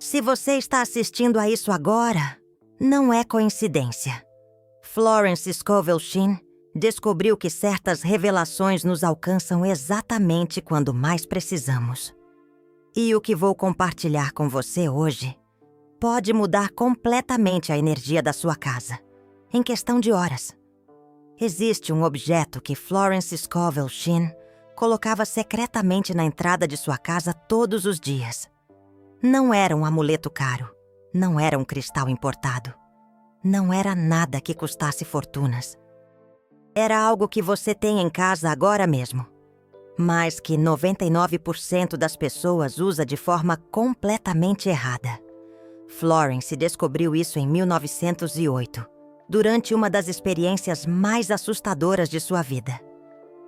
Se você está assistindo a isso agora, não é coincidência. Florence Scovel Shinn descobriu que certas revelações nos alcançam exatamente quando mais precisamos. E o que vou compartilhar com você hoje pode mudar completamente a energia da sua casa, em questão de horas. Existe um objeto que Florence Scovel Shinn colocava secretamente na entrada de sua casa todos os dias. Não era um amuleto caro, não era um cristal importado, não era nada que custasse fortunas. Era algo que você tem em casa agora mesmo, mas que 99% das pessoas usa de forma completamente errada. Florence descobriu isso em 1908, durante uma das experiências mais assustadoras de sua vida.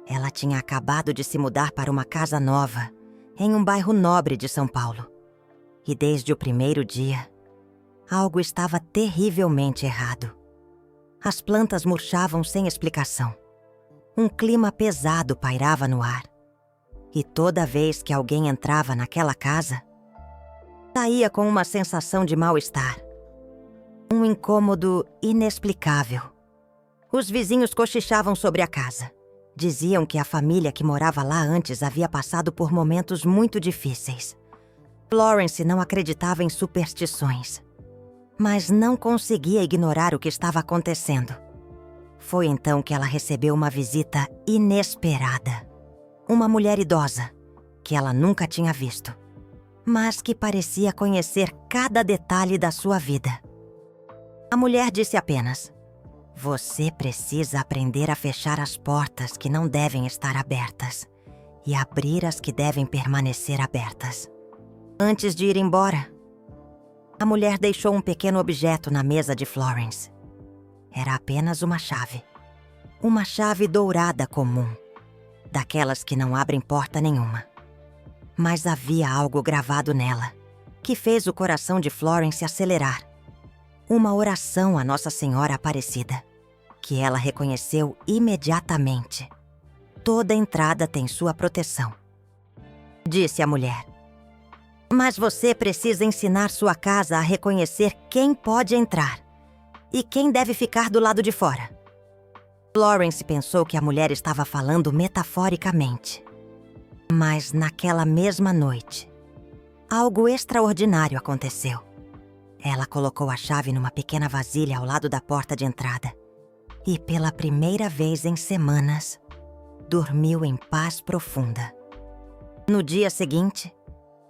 Ela tinha acabado de se mudar para uma casa nova, em um bairro nobre de São Paulo. E desde o primeiro dia, algo estava terrivelmente errado. As plantas murchavam sem explicação. Um clima pesado pairava no ar. E toda vez que alguém entrava naquela casa, saía com uma sensação de mal-estar. Um incômodo inexplicável. Os vizinhos cochichavam sobre a casa. Diziam que a família que morava lá antes havia passado por momentos muito difíceis. Florence não acreditava em superstições, mas não conseguia ignorar o que estava acontecendo. Foi então que ela recebeu uma visita inesperada. Uma mulher idosa, que ela nunca tinha visto, mas que parecia conhecer cada detalhe da sua vida. A mulher disse apenas: "Você precisa aprender a fechar as portas que não devem estar abertas e abrir as que devem permanecer abertas." Antes de ir embora, a mulher deixou um pequeno objeto na mesa de Florence. Era apenas uma chave. Uma chave dourada comum, daquelas que não abrem porta nenhuma. Mas havia algo gravado nela, que fez o coração de Florence acelerar. Uma oração à Nossa Senhora Aparecida, que ela reconheceu imediatamente. "Toda entrada tem sua proteção", disse a mulher. "Mas você precisa ensinar sua casa a reconhecer quem pode entrar e quem deve ficar do lado de fora." Florence pensou que a mulher estava falando metaforicamente. Mas naquela mesma noite, algo extraordinário aconteceu. Ela colocou a chave numa pequena vasilha ao lado da porta de entrada e, pela primeira vez em semanas, dormiu em paz profunda. No dia seguinte,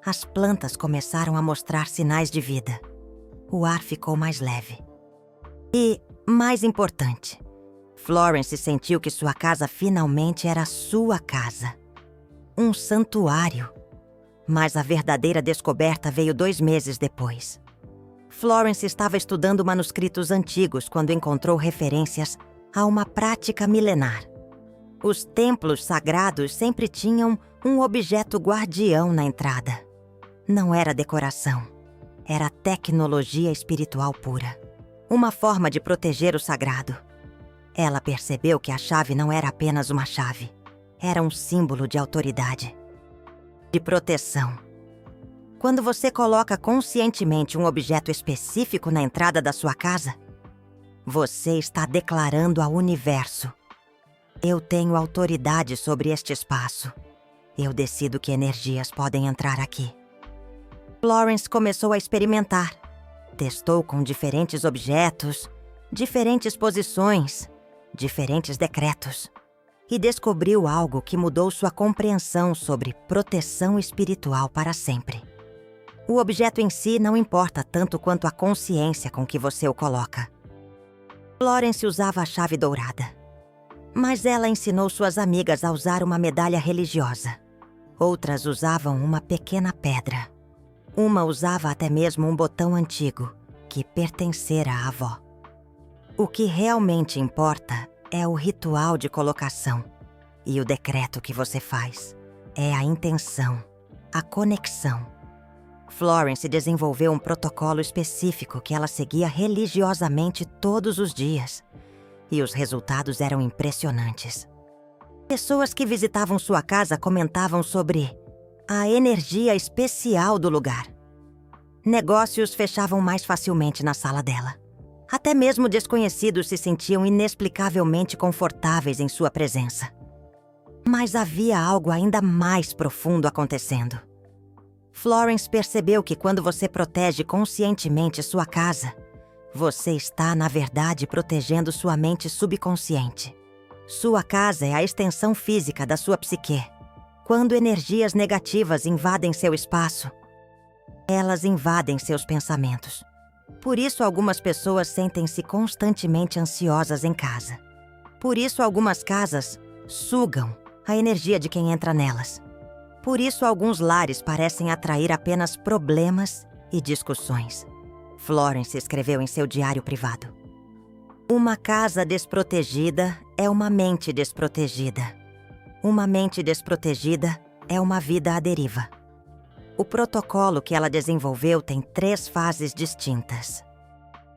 as plantas começaram a mostrar sinais de vida. O ar ficou mais leve. E, mais importante, Florence sentiu que sua casa finalmente era sua casa. Um santuário. Mas a verdadeira descoberta veio 2 meses depois. Florence estava estudando manuscritos antigos quando encontrou referências a uma prática milenar. Os templos sagrados sempre tinham um objeto guardião na entrada. Não era decoração, era tecnologia espiritual pura. Uma forma de proteger o sagrado. Ela percebeu que a chave não era apenas uma chave. Era um símbolo de autoridade, de proteção. Quando você coloca conscientemente um objeto específico na entrada da sua casa, você está declarando ao universo: "Eu tenho autoridade sobre este espaço. Eu decido que energias podem entrar aqui." Florence começou a experimentar. Testou com diferentes objetos, diferentes posições, diferentes decretos. E descobriu algo que mudou sua compreensão sobre proteção espiritual para sempre. O objeto em si não importa tanto quanto a consciência com que você o coloca. Florence usava a chave dourada, mas ela ensinou suas amigas a usar uma medalha religiosa. Outras usavam uma pequena pedra. Uma usava até mesmo um botão antigo, que pertencera à avó. O que realmente importa é o ritual de colocação. E o decreto que você faz é a intenção, a conexão. Florence desenvolveu um protocolo específico que ela seguia religiosamente todos os dias. E os resultados eram impressionantes. Pessoas que visitavam sua casa comentavam sobre a energia especial do lugar. Negócios fechavam mais facilmente na sala dela. Até mesmo desconhecidos se sentiam inexplicavelmente confortáveis em sua presença. Mas havia algo ainda mais profundo acontecendo. Florence percebeu que quando você protege conscientemente sua casa, você está, na verdade, protegendo sua mente subconsciente. Sua casa é a extensão física da sua psique. Quando energias negativas invadem seu espaço, elas invadem seus pensamentos. Por isso, algumas pessoas sentem-se constantemente ansiosas em casa. Por isso, algumas casas sugam a energia de quem entra nelas. Por isso, alguns lares parecem atrair apenas problemas e discussões. Florence escreveu em seu diário privado: uma casa desprotegida é uma mente desprotegida. Uma mente desprotegida é uma vida à deriva. O protocolo que ela desenvolveu tem 3 fases distintas.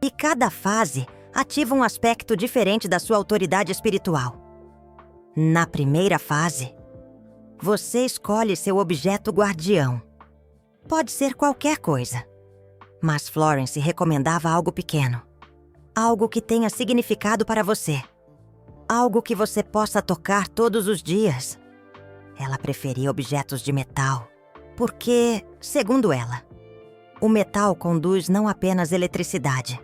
E cada fase ativa um aspecto diferente da sua autoridade espiritual. Na primeira fase, você escolhe seu objeto guardião. Pode ser qualquer coisa. Mas Florence recomendava algo pequeno. Algo que tenha significado para você. Algo que você possa tocar todos os dias. Ela preferia objetos de metal, porque, segundo ela, o metal conduz não apenas eletricidade,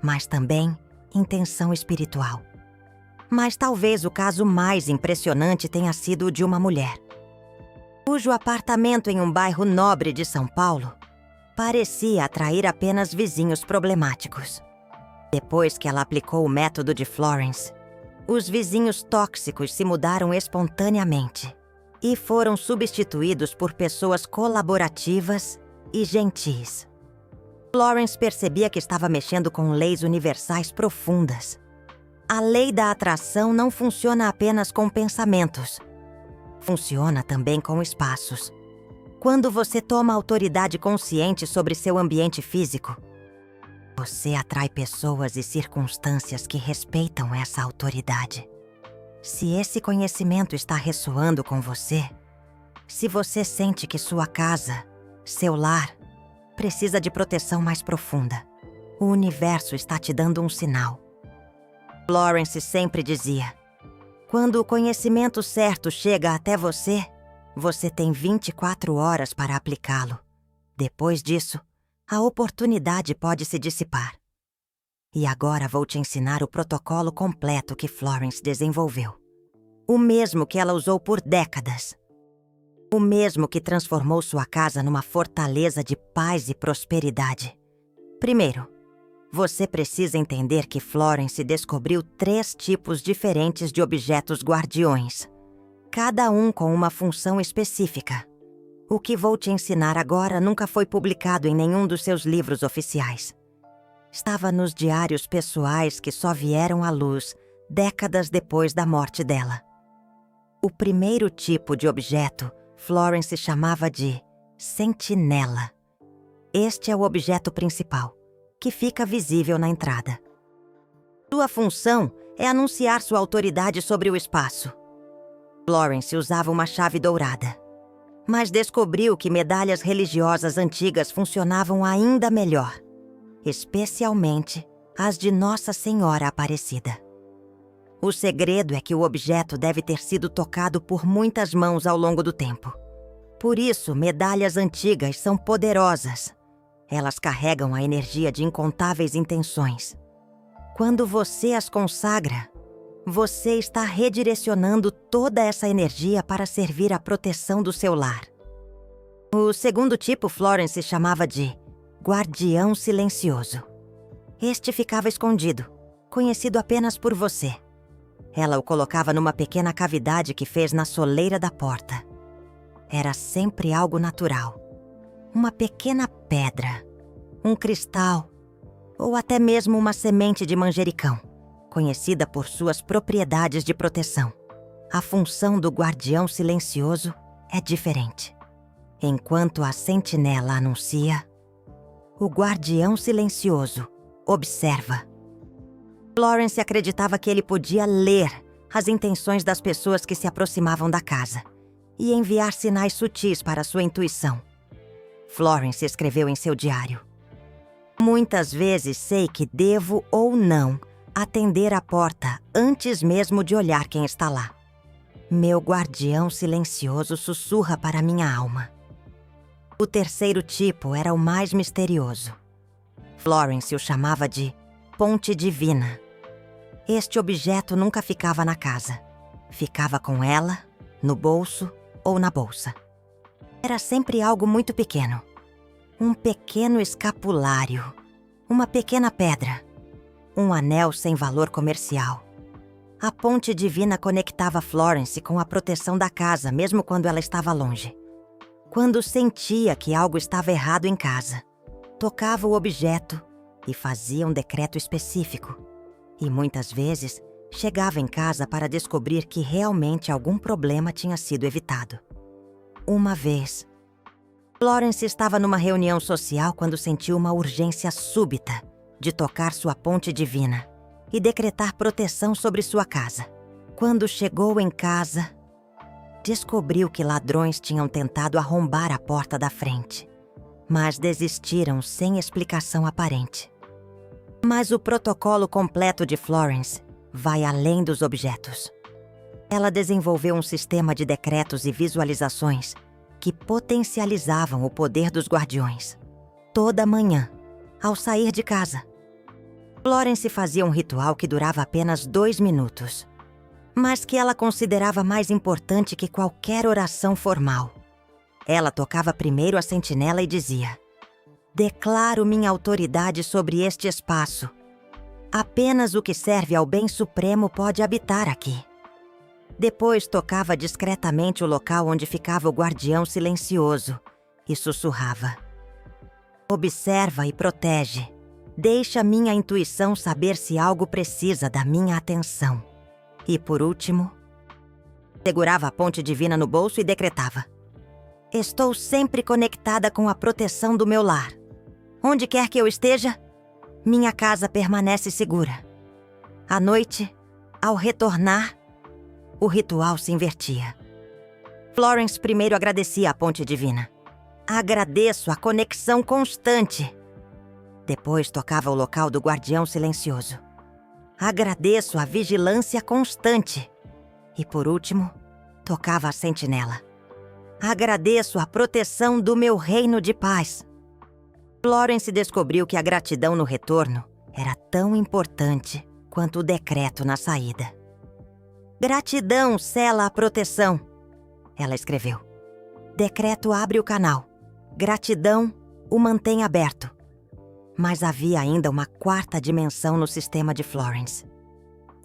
mas também intenção espiritual. Mas talvez o caso mais impressionante tenha sido o de uma mulher, cujo apartamento em um bairro nobre de São Paulo parecia atrair apenas vizinhos problemáticos. Depois que ela aplicou o método de Florence, os vizinhos tóxicos se mudaram espontaneamente e foram substituídos por pessoas colaborativas e gentis. Florence percebia que estava mexendo com leis universais profundas. A lei da atração não funciona apenas com pensamentos. Funciona também com espaços. Quando você toma autoridade consciente sobre seu ambiente físico, você atrai pessoas e circunstâncias que respeitam essa autoridade. Se esse conhecimento está ressoando com você, se você sente que sua casa, seu lar, precisa de proteção mais profunda, o universo está te dando um sinal. Florence sempre dizia: quando o conhecimento certo chega até você, você tem 24 horas para aplicá-lo. Depois disso, a oportunidade pode se dissipar. E agora vou te ensinar o protocolo completo que Florence desenvolveu. O mesmo que ela usou por décadas. O mesmo que transformou sua casa numa fortaleza de paz e prosperidade. Primeiro, você precisa entender que Florence descobriu 3 tipos diferentes de objetos guardiões, cada um com uma função específica. O que vou te ensinar agora nunca foi publicado em nenhum dos seus livros oficiais. Estava nos diários pessoais que só vieram à luz décadas depois da morte dela. O primeiro tipo de objeto, Florence chamava de sentinela. Este é o objeto principal, que fica visível na entrada. Sua função é anunciar sua autoridade sobre o espaço. Florence usava uma chave dourada, mas descobriu que medalhas religiosas antigas funcionavam ainda melhor, especialmente as de Nossa Senhora Aparecida. O segredo é que o objeto deve ter sido tocado por muitas mãos ao longo do tempo. Por isso, medalhas antigas são poderosas. Elas carregam a energia de incontáveis intenções. Quando você as consagra, você está redirecionando toda essa energia para servir à proteção do seu lar. O segundo tipo Florence chamava de guardião silencioso. Este ficava escondido, conhecido apenas por você. Ela o colocava numa pequena cavidade que fez na soleira da porta. Era sempre algo natural. Uma pequena pedra, um cristal, ou até mesmo uma semente de manjericão, conhecida por suas propriedades de proteção. A função do guardião silencioso é diferente. Enquanto a sentinela anuncia, o guardião silencioso observa. Florence acreditava que ele podia ler as intenções das pessoas que se aproximavam da casa e enviar sinais sutis para sua intuição. Florence escreveu em seu diário. Muitas vezes sei que devo ou não atender a porta antes mesmo de olhar quem está lá. Meu guardião silencioso sussurra para minha alma. O terceiro tipo era o mais misterioso. Florence o chamava de Ponte Divina. Este objeto nunca ficava na casa. Ficava com ela, no bolso ou na bolsa. Era sempre algo muito pequeno. Um pequeno escapulário, uma pequena pedra, um anel sem valor comercial. A Ponte Divina conectava Florence com a proteção da casa, mesmo quando ela estava longe. Quando sentia que algo estava errado em casa, tocava o objeto e fazia um decreto específico. E muitas vezes chegava em casa para descobrir que realmente algum problema tinha sido evitado. Uma vez, Florence estava numa reunião social quando sentiu uma urgência súbita de tocar sua ponte divina e decretar proteção sobre sua casa. Quando chegou em casa, descobriu que ladrões tinham tentado arrombar a porta da frente, mas desistiram sem explicação aparente. Mas o protocolo completo de Florence vai além dos objetos. Ela desenvolveu um sistema de decretos e visualizações que potencializavam o poder dos guardiões. Toda manhã, ao sair de casa, Florence fazia um ritual que durava apenas 2 minutos, mas que ela considerava mais importante que qualquer oração formal. Ela tocava primeiro a sentinela e dizia: "Declaro minha autoridade sobre este espaço. Apenas o que serve ao bem supremo pode habitar aqui." Depois tocava discretamente o local onde ficava o guardião silencioso e sussurrava: "Observa e protege. Deixa minha intuição saber se algo precisa da minha atenção." E por último, segurava a ponte divina no bolso e decretava: "Estou sempre conectada com a proteção do meu lar. Onde quer que eu esteja, minha casa permanece segura." À noite, ao retornar, o ritual se invertia. Florence primeiro agradecia a ponte divina. "Agradeço a conexão constante." Depois tocava o local do guardião silencioso. "Agradeço a vigilância constante." E por último, tocava a sentinela. "Agradeço a proteção do meu reino de paz." Florence descobriu que a gratidão no retorno era tão importante quanto o decreto na saída. "Gratidão sela a proteção", ela escreveu. "Decreto abre o canal. Gratidão o mantém aberto." Mas havia ainda uma quarta dimensão no sistema de Florence.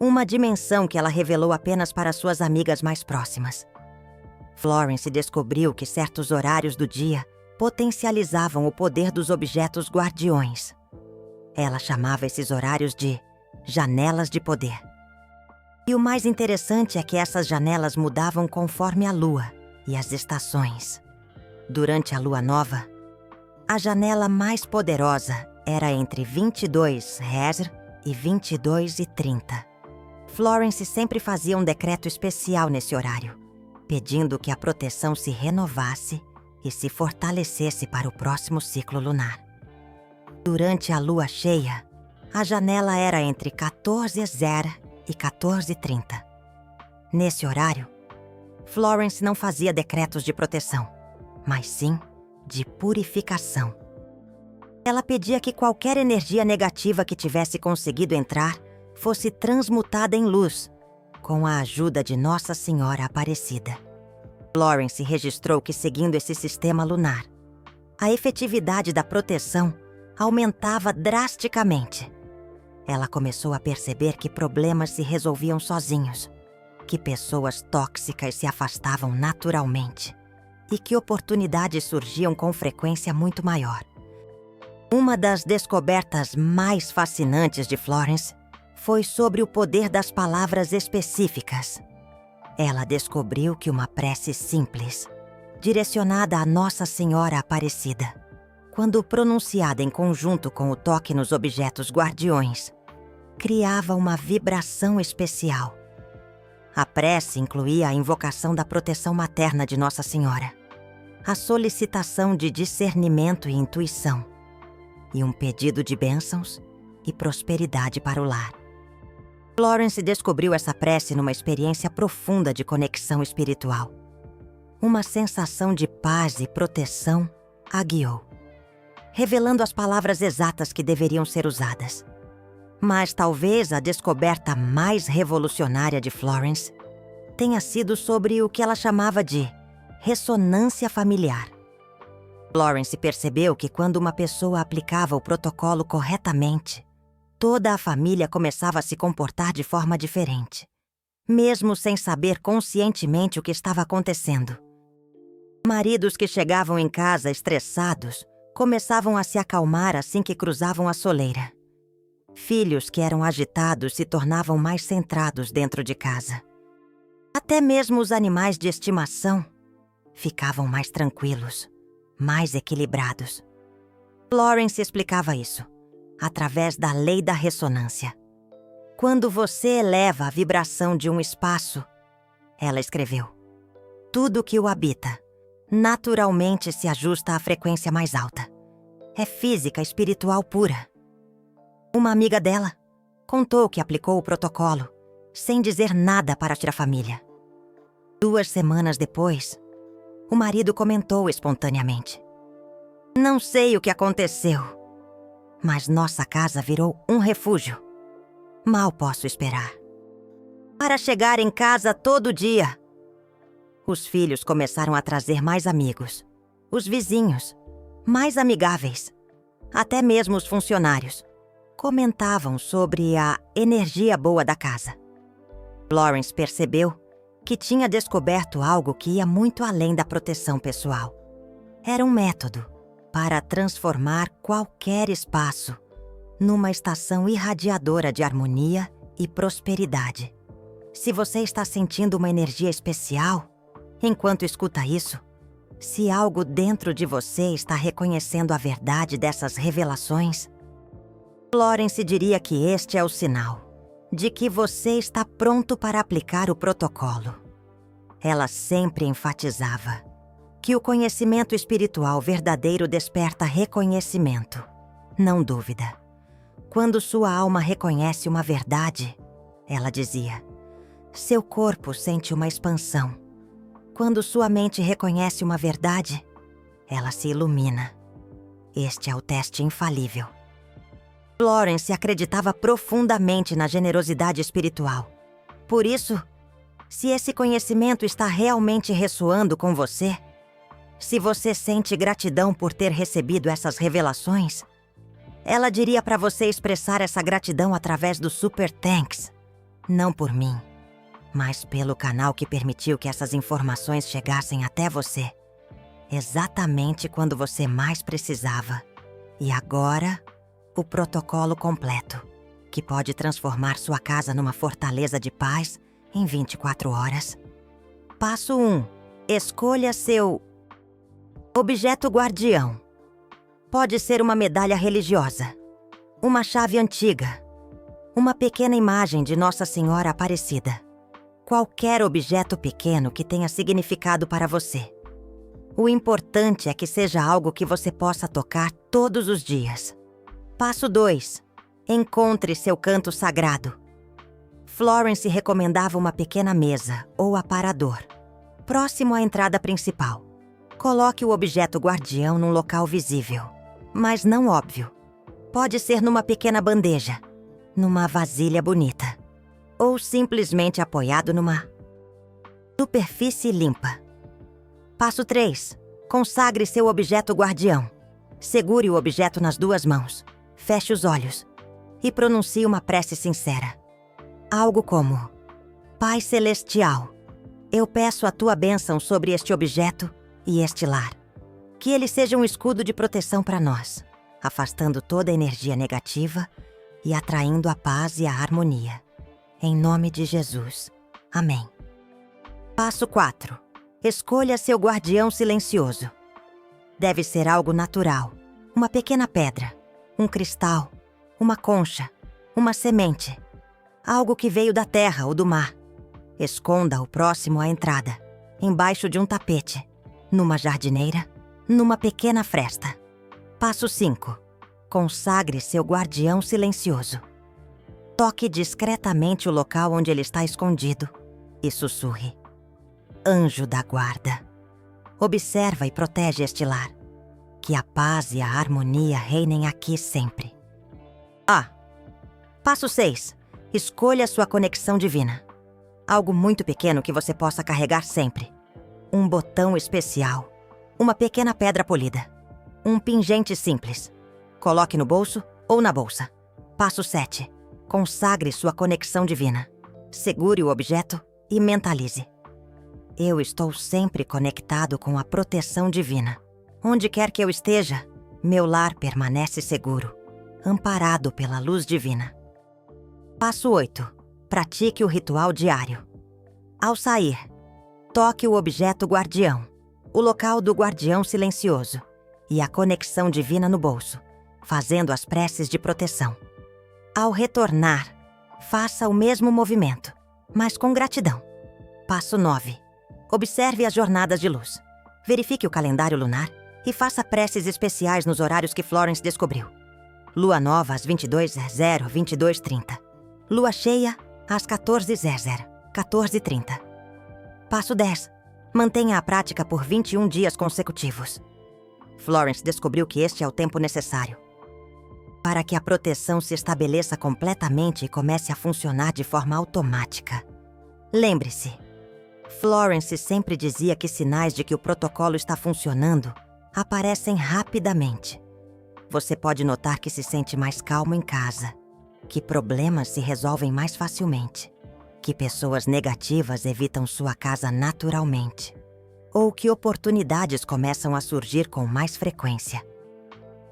Uma dimensão que ela revelou apenas para suas amigas mais próximas. Florence descobriu que certos horários do dia potencializavam o poder dos objetos guardiões. Ela chamava esses horários de janelas de poder. E o mais interessante é que essas janelas mudavam conforme a lua e as estações. Durante a lua nova, a janela mais poderosa era entre 22 Hezr e 22:30. Florence sempre fazia um decreto especial nesse horário, pedindo que a proteção se renovasse e se fortalecesse para o próximo ciclo lunar. Durante a lua cheia, a janela era entre 14 Zer e 14:30. Nesse horário, Florence não fazia decretos de proteção, mas sim de purificação. Ela pedia que qualquer energia negativa que tivesse conseguido entrar fosse transmutada em luz, com a ajuda de Nossa Senhora Aparecida. Florence registrou que, seguindo esse sistema lunar, a efetividade da proteção aumentava drasticamente. Ela começou a perceber que problemas se resolviam sozinhos, que pessoas tóxicas se afastavam naturalmente e que oportunidades surgiam com frequência muito maior. Uma das descobertas mais fascinantes de Florence foi sobre o poder das palavras específicas. Ela descobriu que uma prece simples, direcionada a Nossa Senhora Aparecida, quando pronunciada em conjunto com o toque nos objetos guardiões, criava uma vibração especial. A prece incluía a invocação da proteção materna de Nossa Senhora, a solicitação de discernimento e intuição, e um pedido de bênçãos e prosperidade para o lar. Florence descobriu essa prece numa experiência profunda de conexão espiritual. Uma sensação de paz e proteção a guiou, revelando as palavras exatas que deveriam ser usadas. Mas talvez a descoberta mais revolucionária de Florence tenha sido sobre o que ela chamava de ressonância familiar. Florence percebeu que quando uma pessoa aplicava o protocolo corretamente, toda a família começava a se comportar de forma diferente, mesmo sem saber conscientemente o que estava acontecendo. Maridos que chegavam em casa estressados começavam a se acalmar assim que cruzavam a soleira. Filhos que eram agitados se tornavam mais centrados dentro de casa. Até mesmo os animais de estimação ficavam mais tranquilos, mais equilibrados. Florence explicava isso através da lei da ressonância. Quando você eleva a vibração de um espaço, ela escreveu, tudo que o habita naturalmente se ajusta à frequência mais alta. É física espiritual pura. Uma amiga dela contou que aplicou o protocolo sem dizer nada para a família. 2 semanas depois, o marido comentou espontaneamente: "Não sei o que aconteceu, mas nossa casa virou um refúgio. Mal posso esperar para chegar em casa todo dia." Os filhos começaram a trazer mais amigos, os vizinhos, mais amigáveis. Até mesmo os funcionários comentavam sobre a energia boa da casa. Florence percebeu que tinha descoberto algo que ia muito além da proteção pessoal. Era um método para transformar qualquer espaço numa estação irradiadora de harmonia e prosperidade. Se você está sentindo uma energia especial, enquanto escuta isso, se algo dentro de você está reconhecendo a verdade dessas revelações, Florence diria que este é o sinal de que você está pronto para aplicar o protocolo. Ela sempre enfatizava que o conhecimento espiritual verdadeiro desperta reconhecimento, não dúvida. Quando sua alma reconhece uma verdade, ela dizia, seu corpo sente uma expansão. Quando sua mente reconhece uma verdade, ela se ilumina. Este é o teste infalível. Florence acreditava profundamente na generosidade espiritual. Por isso, se esse conhecimento está realmente ressoando com você, se você sente gratidão por ter recebido essas revelações, ela diria para você expressar essa gratidão através do Super Thanks, não por mim, mas pelo canal que permitiu que essas informações chegassem até você, exatamente quando você mais precisava. E agora, o protocolo completo, que pode transformar sua casa numa fortaleza de paz em 24 horas. Passo 1. Escolha seu objeto guardião. Pode ser uma medalha religiosa, uma chave antiga, uma pequena imagem de Nossa Senhora Aparecida. Qualquer objeto pequeno que tenha significado para você. O importante é que seja algo que você possa tocar todos os dias. Passo 2. Encontre seu canto sagrado. Florence recomendava uma pequena mesa ou aparador, próximo à entrada principal. Coloque o objeto guardião num local visível, mas não óbvio. Pode ser numa pequena bandeja, numa vasilha bonita, ou simplesmente apoiado numa superfície limpa. Passo 3. Consagre seu objeto guardião. Segure o objeto nas 2 mãos. Feche os olhos e pronuncie uma prece sincera. Algo como: Pai Celestial, eu peço a tua bênção sobre este objeto e este lar. Que ele seja um escudo de proteção para nós, afastando toda a energia negativa e atraindo a paz e a harmonia. Em nome de Jesus. Amém. Passo 4. Escolha seu guardião silencioso. Deve ser algo natural, uma pequena pedra, um cristal, uma concha, uma semente, algo que veio da terra ou do mar. Esconda-o próximo à entrada, embaixo de um tapete. numa jardineira, numa pequena fresta. Passo 5. Consagre seu guardião silencioso. Toque discretamente o local onde ele está escondido e sussurre: Anjo da guarda. Observa e protege este lar. Que a paz e a harmonia reinem aqui sempre. Passo 6. Escolha sua conexão divina. Algo muito pequeno que você possa carregar sempre. Um botão especial. Uma pequena pedra polida. Um pingente simples. Coloque no bolso ou na bolsa. Passo 7. Consagre sua conexão divina. Segure o objeto e mentalize: eu estou sempre conectado com a proteção divina. Onde quer que eu esteja, meu lar permanece seguro, amparado pela luz divina. Passo 8. Pratique o ritual diário. Ao sair, toque o objeto guardião, o local do guardião silencioso e a conexão divina no bolso, fazendo as preces de proteção. Ao retornar, faça o mesmo movimento, mas com gratidão. Passo 9. Observe as jornadas de luz. Verifique o calendário lunar e faça preces especiais nos horários que Florence descobriu. Lua nova às 22h00, 22h30. Lua cheia às 14h00, 14h30. Passo 10. Mantenha a prática por 21 dias consecutivos. Florence descobriu que este é o tempo necessário para que a proteção se estabeleça completamente e comece a funcionar de forma automática. Lembre-se, Florence sempre dizia que sinais de que o protocolo está funcionando aparecem rapidamente. Você pode notar que se sente mais calmo em casa, que problemas se resolvem mais facilmente, que pessoas negativas evitam sua casa naturalmente, ou que oportunidades começam a surgir com mais frequência.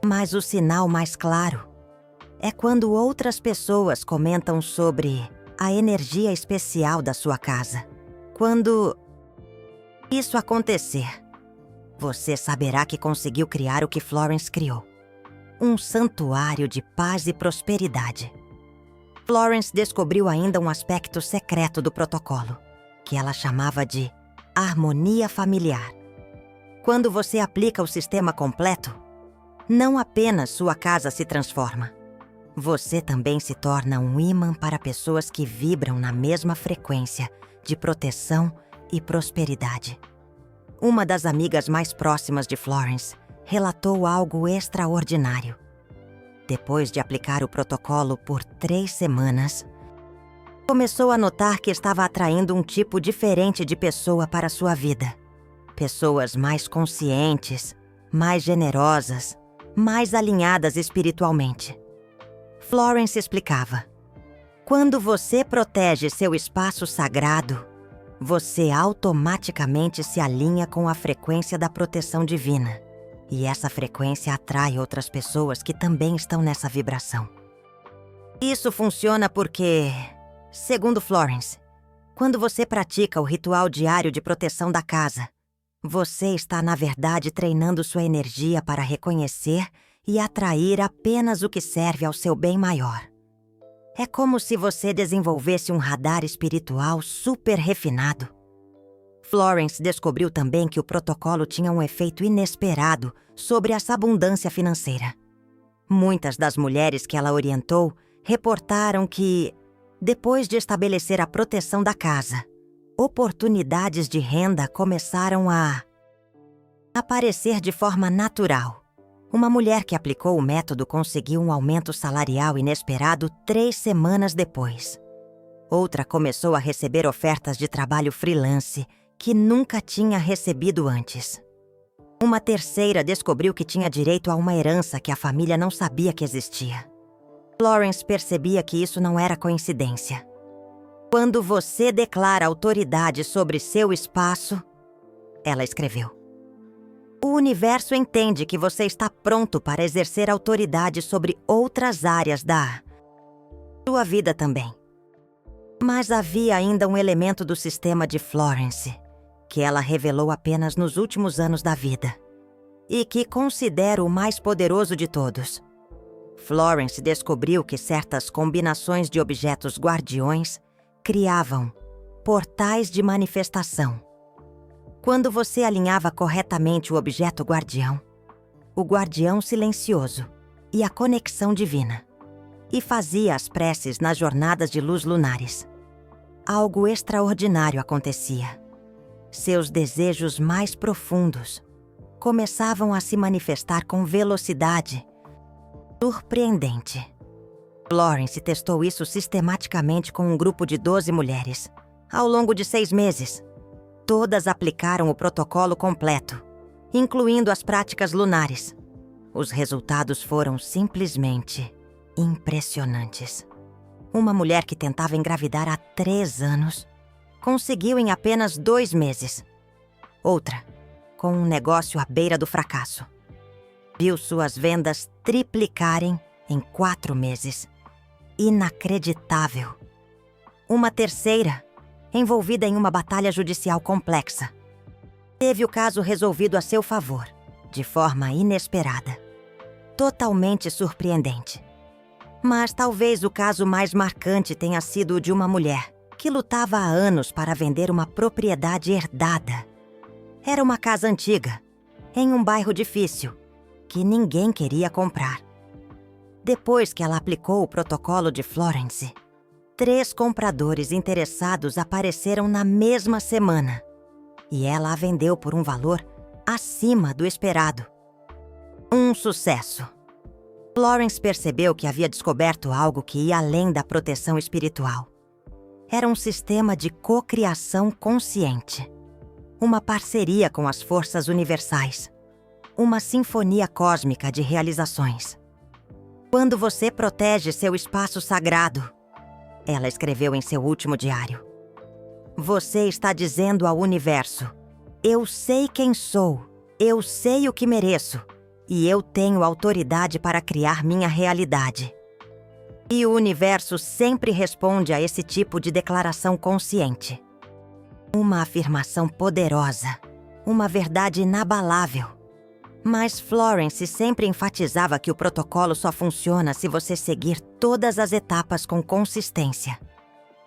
Mas o sinal mais claro é quando outras pessoas comentam sobre a energia especial da sua casa. Quando isso acontecer, você saberá que conseguiu criar o que Florence criou: um santuário de paz e prosperidade. Florence descobriu ainda um aspecto secreto do protocolo, que ela chamava de harmonia familiar. Quando você aplica o sistema completo, não apenas sua casa se transforma, você também se torna um ímã para pessoas que vibram na mesma frequência de proteção e prosperidade. Uma das amigas mais próximas de Florence relatou algo extraordinário. Depois de aplicar o protocolo por 3 semanas, começou a notar que estava atraindo um tipo diferente de pessoa para sua vida. Pessoas mais conscientes, mais generosas, mais alinhadas espiritualmente. Florence explicava: quando você protege seu espaço sagrado, você automaticamente se alinha com a frequência da proteção divina. E essa frequência atrai outras pessoas que também estão nessa vibração. Isso funciona porque, segundo Florence, quando você pratica o ritual diário de proteção da casa, você está, na verdade, treinando sua energia para reconhecer e atrair apenas o que serve ao seu bem maior. É como se você desenvolvesse um radar espiritual super refinado. Florence descobriu também que o protocolo tinha um efeito inesperado sobre essa abundância financeira. Muitas das mulheres que ela orientou reportaram que, depois de estabelecer a proteção da casa, oportunidades de renda começaram a aparecer de forma natural. Uma mulher que aplicou o método conseguiu um aumento salarial inesperado 3 semanas depois. Outra começou a receber ofertas de trabalho freelance que nunca tinha recebido antes. Uma terceira descobriu que tinha direito a uma herança que a família não sabia que existia. Florence percebia que isso não era coincidência. Quando você declara autoridade sobre seu espaço, ela escreveu, o universo entende que você está pronto para exercer autoridade sobre outras áreas da sua vida também. Mas havia ainda um elemento do sistema de Florence, que ela revelou apenas nos últimos anos da vida, e que considero o mais poderoso de todos. Florence descobriu que certas combinações de objetos guardiões criavam portais de manifestação. Quando você alinhava corretamente o objeto guardião, o guardião silencioso e a conexão divina, e fazia as preces nas jornadas de luz lunares, algo extraordinário acontecia. Seus desejos mais profundos começavam a se manifestar com velocidade surpreendente. Florence testou isso sistematicamente com um grupo de 12 mulheres, ao longo de 6 meses. Todas aplicaram o protocolo completo, incluindo as práticas lunares. Os resultados foram simplesmente impressionantes. Uma mulher que tentava engravidar há 3 anos conseguiu em apenas 2 meses. Outra, com um negócio à beira do fracasso, viu suas vendas triplicarem em 4 meses. Inacreditável. Uma terceira, envolvida em uma batalha judicial complexa, teve o caso resolvido a seu favor, de forma inesperada. Totalmente surpreendente. Mas talvez o caso mais marcante tenha sido o de uma mulher que lutava há anos para vender uma propriedade herdada. Era uma casa antiga, em um bairro difícil, que ninguém queria comprar. Depois que ela aplicou o protocolo de Florence, 3 compradores interessados apareceram na mesma semana, e ela a vendeu por um valor acima do esperado. Um sucesso. Florence percebeu que havia descoberto algo que ia além da proteção espiritual. Era um sistema de cocriação consciente. Uma parceria com as forças universais. Uma sinfonia cósmica de realizações. Quando você protege seu espaço sagrado, ela escreveu em seu último diário, você está dizendo ao universo: eu sei quem sou, eu sei o que mereço, e eu tenho autoridade para criar minha realidade. E o universo sempre responde a esse tipo de declaração consciente. Uma afirmação poderosa, uma verdade inabalável. Mas Florence sempre enfatizava que o protocolo só funciona se você seguir todas as etapas com consistência.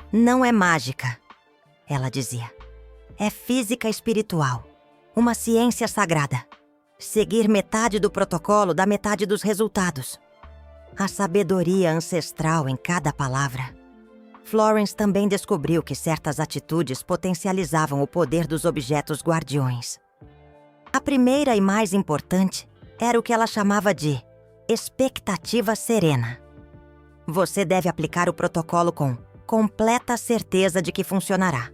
Não é mágica, ela dizia. É física espiritual, uma ciência sagrada. Seguir metade do protocolo dá metade dos resultados. A sabedoria ancestral em cada palavra. Florence também descobriu que certas atitudes potencializavam o poder dos objetos guardiões. A primeira e mais importante era o que ela chamava de expectativa serena. Você deve aplicar o protocolo com completa certeza de que funcionará,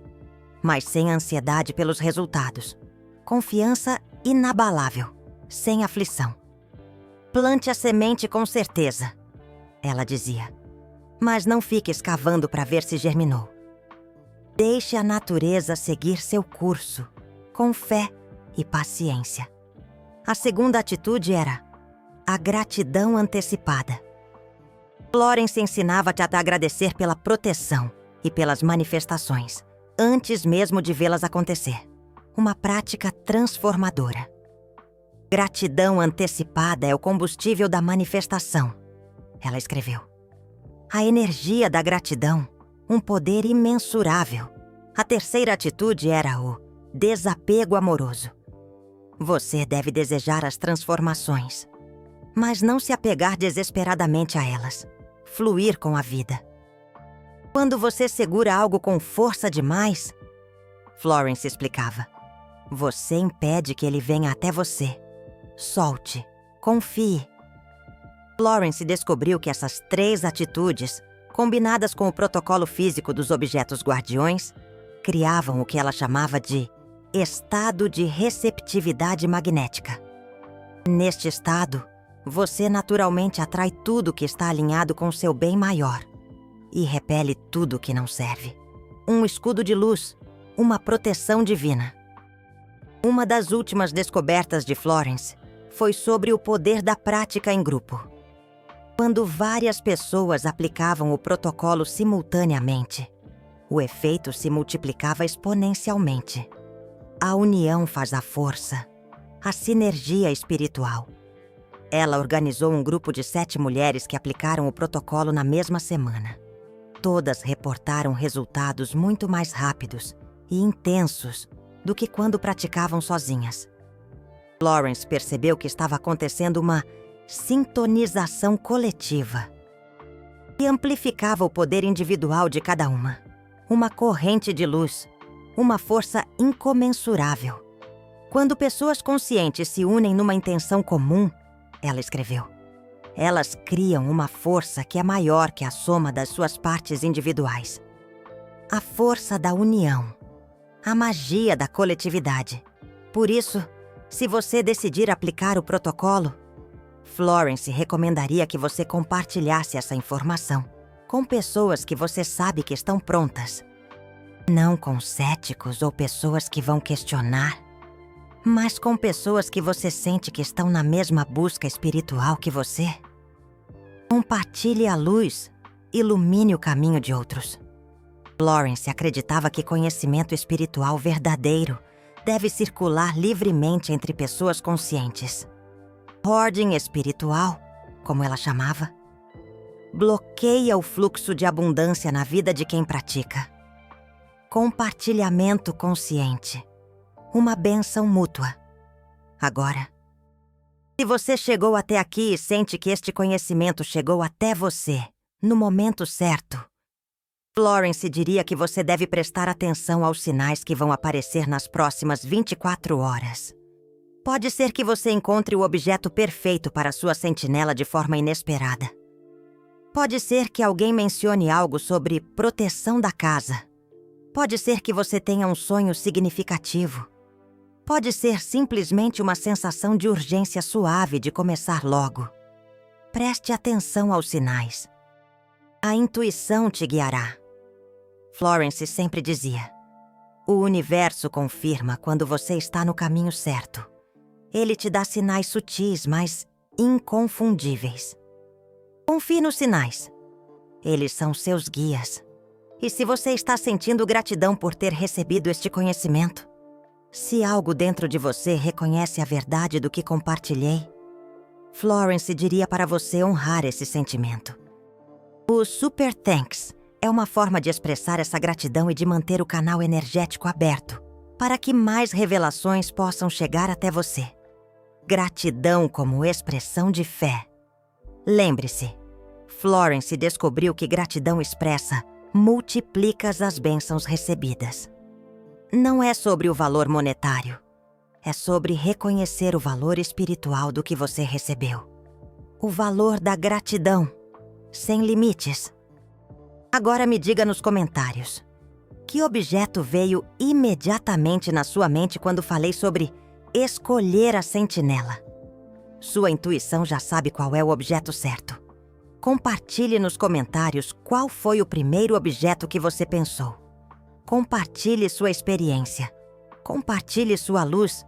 mas sem ansiedade pelos resultados. Confiança inabalável, sem aflição. Plante a semente com certeza, ela dizia, mas não fique escavando para ver se germinou. Deixe a natureza seguir seu curso, com fé e paciência. A segunda atitude era a gratidão antecipada. Florence ensinava-te a te agradecer pela proteção e pelas manifestações, antes mesmo de vê-las acontecer. Uma prática transformadora. Gratidão antecipada é o combustível da manifestação, ela escreveu. A energia da gratidão, um poder imensurável. A terceira atitude era o desapego amoroso. Você deve desejar as transformações, mas não se apegar desesperadamente a elas. Fluir com a vida. Quando você segura algo com força demais, Florence explicava, você impede que ele venha até você. Solte, confie. Florence descobriu que essas 3 atitudes, combinadas com o protocolo físico dos objetos guardiões, criavam o que ela chamava de estado de receptividade magnética. Neste estado, você naturalmente atrai tudo que está alinhado com seu bem maior e repele tudo que não serve. Um escudo de luz, uma proteção divina. Uma das últimas descobertas de Florence foi sobre o poder da prática em grupo. Quando várias pessoas aplicavam o protocolo simultaneamente, o efeito se multiplicava exponencialmente. A união faz a força, a sinergia espiritual. Ela organizou um grupo de 7 mulheres que aplicaram o protocolo na mesma semana. Todas reportaram resultados muito mais rápidos e intensos do que quando praticavam sozinhas. Florence percebeu que estava acontecendo uma sintonização coletiva que amplificava o poder individual de cada uma corrente de luz, uma força incomensurável. Quando pessoas conscientes se unem numa intenção comum, ela escreveu, elas criam uma força que é maior que a soma das suas partes individuais. A força da união, a magia da coletividade. Por isso, se você decidir aplicar o protocolo, Florence recomendaria que você compartilhasse essa informação com pessoas que você sabe que estão prontas. Não com céticos ou pessoas que vão questionar, mas com pessoas que você sente que estão na mesma busca espiritual que você. Compartilhe a luz, ilumine o caminho de outros. Florence acreditava que conhecimento espiritual verdadeiro deve circular livremente entre pessoas conscientes. Hoarding espiritual, como ela chamava, bloqueia o fluxo de abundância na vida de quem pratica. Compartilhamento consciente, uma bênção mútua. Agora, se você chegou até aqui e sente que este conhecimento chegou até você no momento certo, Florence diria que você deve prestar atenção aos sinais que vão aparecer nas próximas 24 horas. Pode ser que você encontre o objeto perfeito para sua sentinela de forma inesperada. Pode ser que alguém mencione algo sobre proteção da casa. Pode ser que você tenha um sonho significativo. Pode ser simplesmente uma sensação de urgência suave de começar logo. Preste atenção aos sinais. A intuição te guiará. Florence sempre dizia, o universo confirma quando você está no caminho certo. Ele te dá sinais sutis, mas inconfundíveis. Confie nos sinais. Eles são seus guias. E se você está sentindo gratidão por ter recebido este conhecimento, se algo dentro de você reconhece a verdade do que compartilhei, Florence diria para você honrar esse sentimento. O Super Thanks é uma forma de expressar essa gratidão e de manter o canal energético aberto para que mais revelações possam chegar até você. Gratidão como expressão de fé. Lembre-se, Florence descobriu que gratidão expressa multiplica as bênçãos recebidas. Não é sobre o valor monetário. É sobre reconhecer o valor espiritual do que você recebeu. O valor da gratidão, sem limites. Agora me diga nos comentários. Que objeto veio imediatamente na sua mente quando falei sobre escolher a sentinela? Sua intuição já sabe qual é o objeto certo. Compartilhe nos comentários qual foi o primeiro objeto que você pensou. Compartilhe sua experiência. Compartilhe sua luz